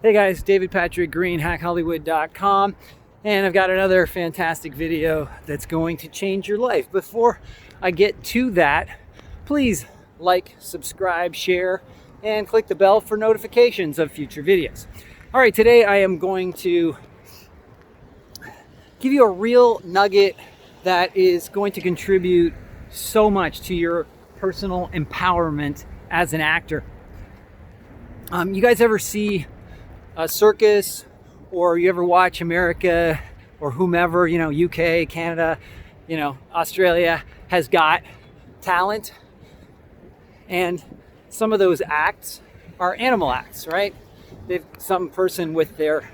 Hey guys, David Patrick Green, hackhollywood.com, and I've got another fantastic video that's going to change your life. Before I get to that, please like, subscribe, share, and click the bell for notifications of future videos. All right, today I am going to give you a real nugget that is going to contribute so much to your personal empowerment as an actor. You guys ever see a circus, or you ever watch America or whomever, UK, Canada, Australia has got talent, and some of those acts are animal acts, right? They've some person with their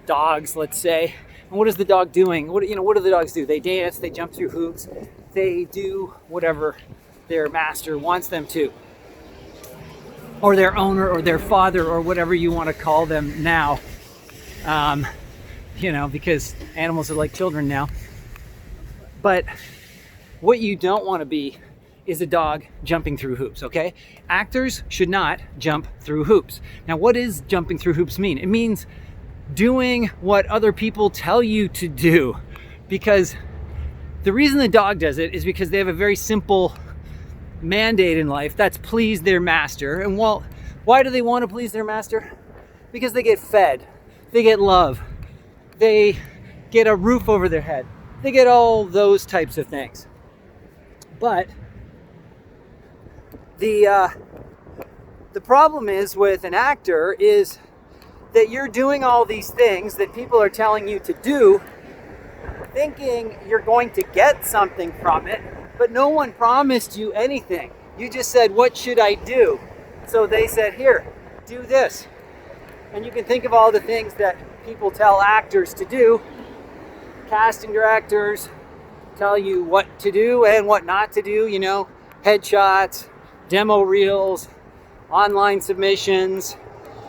dogs, let's say, and what is the dog doing? What do the dogs do? They dance, they jump through hoops, they do whatever their master wants them to, or their owner or their father or whatever you want to call them now, because animals are like children now. But what you don't want to be is a dog jumping through hoops, okay? Actors should not jump through hoops. Now, what does jumping through hoops mean? It means doing what other people tell you to do, because the reason the dog does it is because they have a very simple mandate in life, that's please their master. And well, why do they want to please their master? Because they get fed, they get love, they get a roof over their head, they get all those types of things. But the problem is with an actor is that you're doing all these things that people are telling you to do, thinking you're going to get something from it, but no one promised you anything. You just said, what should I do? So they said, here, do this. And you can think of all the things that people tell actors to do. Casting directors tell you what to do and what not to do, headshots, demo reels, online submissions,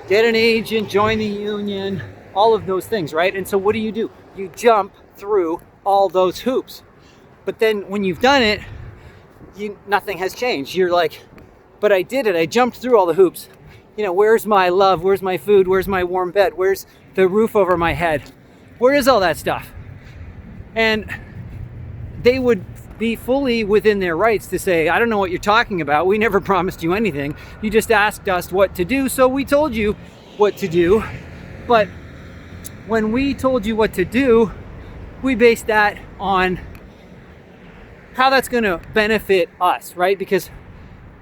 get an agent, join the union, all of those things, right? And so what do? You jump through all those hoops. But then when you've done it, nothing has changed. You're like, but I did it. I jumped through all the hoops. Where's my love? Where's my food? Where's my warm bed? Where's the roof over my head? Where is all that stuff? And they would be fully within their rights to say, I don't know what you're talking about. We never promised you anything. You just asked us what to do, so we told you what to do. But when we told you what to do, we based that on how that's going to benefit us, right? Because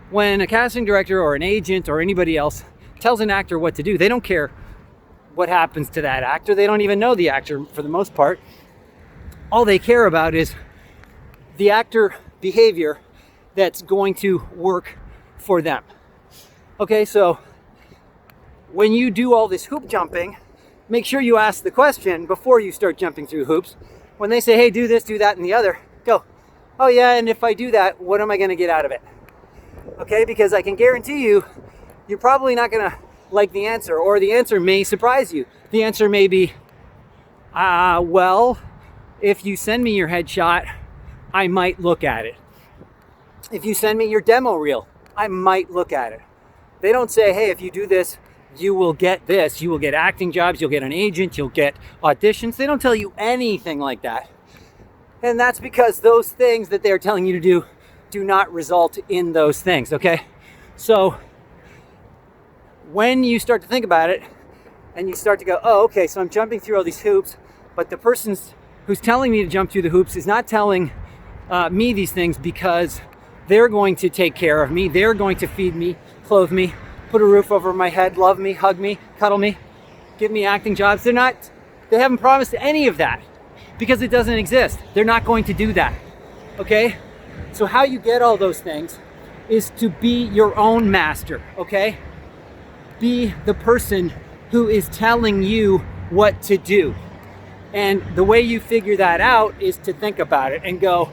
when a casting director or an agent or anybody else tells an actor what to do, they don't care what happens to that actor. They don't even know the actor for the most part. All they care about is the actor behavior that's going to work for them. Okay, so when you do all this hoop jumping, make sure you ask the question before you start jumping through hoops. When they say, hey, do this, do that, and the other, go, oh yeah, and if I do that, what am I going to get out of it? Okay, because I can guarantee you, you're probably not going to like the answer, or the answer may surprise you. The answer may be, well, if you send me your headshot, I might look at it. If you send me your demo reel, I might look at it. They don't say, hey, if you do this, you will get this. You will get acting jobs, you'll get an agent, you'll get auditions. They don't tell you anything like that. And that's because those things that they're telling you to do not result in those things, okay? So when you start to think about it and you start to go, oh, okay, so I'm jumping through all these hoops, but the person who's telling me to jump through the hoops is not telling me these things because they're going to take care of me. They're going to feed me, clothe me, put a roof over my head, love me, hug me, cuddle me, give me acting jobs. They haven't promised any of that because it doesn't exist. They're not going to do that, okay? So how you get all those things is to be your own master, okay? Be the person who is telling you what to do. And the way you figure that out is to think about it and go,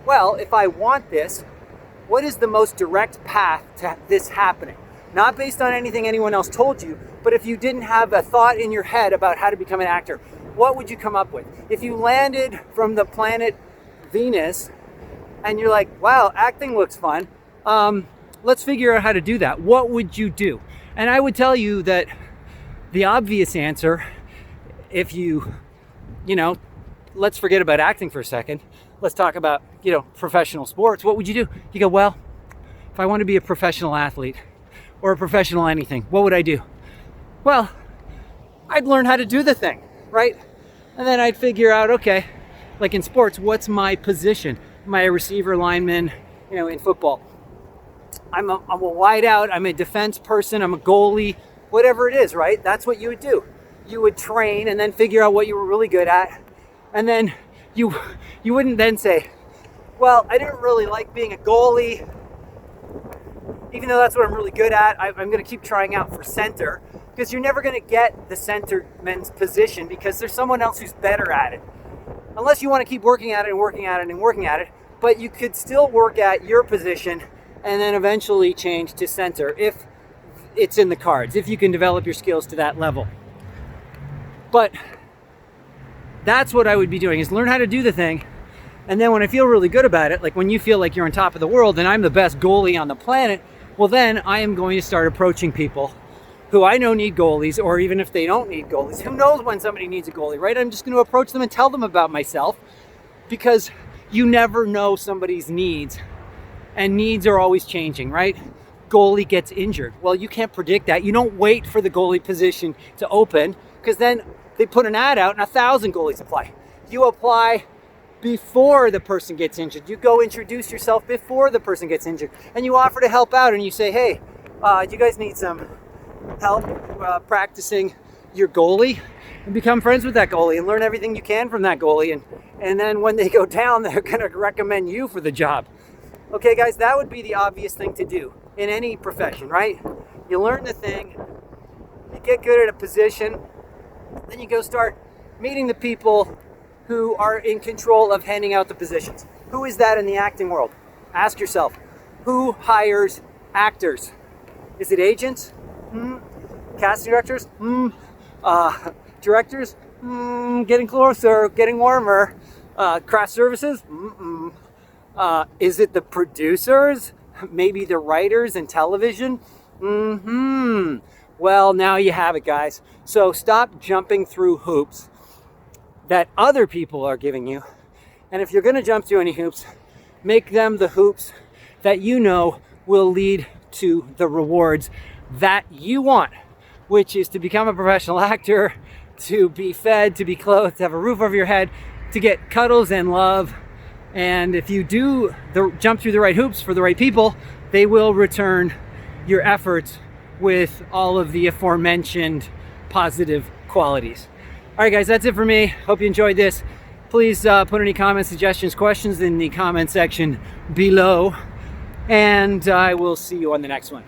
well, if I want this, what is the most direct path to this happening? Not based on anything anyone else told you, but if you didn't have a thought in your head about how to become an actor, what would you come up with? If you landed from the planet Venus and you're like, wow, acting looks fun, let's figure out how to do that. What would you do? And I would tell you that the obvious answer, if you know, let's forget about acting for a second. Let's talk about, professional sports. What would you do? You go, well, if I want to be a professional athlete or a professional anything, what would I do? Well, I'd learn how to do the thing, right? And then I'd figure out, okay, like in sports, what's my position? Am I a receiver, lineman, in football? I'm a wide out, I'm a defense person, I'm a goalie, whatever it is, right? That's what you would do. You would train and then figure out what you were really good at. And then you wouldn't then say, well, I didn't really like being a goalie, even though that's what I'm really good at. I'm going to keep trying out for center, because you're never going to get the centerman's position because there's someone else who's better at it. Unless you want to keep working at it and working at it and working at it, but you could still work at your position and then eventually change to center if it's in the cards, if you can develop your skills to that level. But that's what I would be doing, is learn how to do the thing. And then when I feel really good about it, like when you feel like you're on top of the world and I'm the best goalie on the planet, well then I am going to start approaching people who I know need goalies, or even if they don't need goalies, who knows when somebody needs a goalie, right? I'm just going to approach them and tell them about myself, because you never know somebody's needs, and needs are always changing, right? Goalie gets injured. Well, you can't predict that. You don't wait for the goalie position to open, because then they put an ad out and 1,000 goalies apply. You apply before the person gets injured. You go introduce yourself before the person gets injured, and you offer to help out, and you say, hey, do you guys need some help practicing your goalie? And become friends with that goalie and learn everything you can from that goalie, and then when they go down, they're going to recommend you for the job. Okay guys, that would be the obvious thing to do in any profession, right? You learn the thing, you get good at a position, then you go start meeting the people who are in control of handing out the positions. Who is that in the acting world? Ask yourself, who hires actors? Is it agents? Casting directors? Directors? Getting closer, getting warmer. Craft services? Is it the producers? Maybe the writers in television? Well, now you have it, guys. So stop jumping through hoops that other people are giving you. And if you're going to jump through any hoops, make them the hoops that you know will lead to the rewards that you want, which is to become a professional actor, to be fed, to be clothed, to have a roof over your head, to get cuddles and love. And if you do jump through the right hoops for the right people, they will return your efforts with all of the aforementioned positive qualities. All right, guys, that's it for me. Hope you enjoyed this. Please put any comments, suggestions, questions in the comment section below, and I will see you on the next one.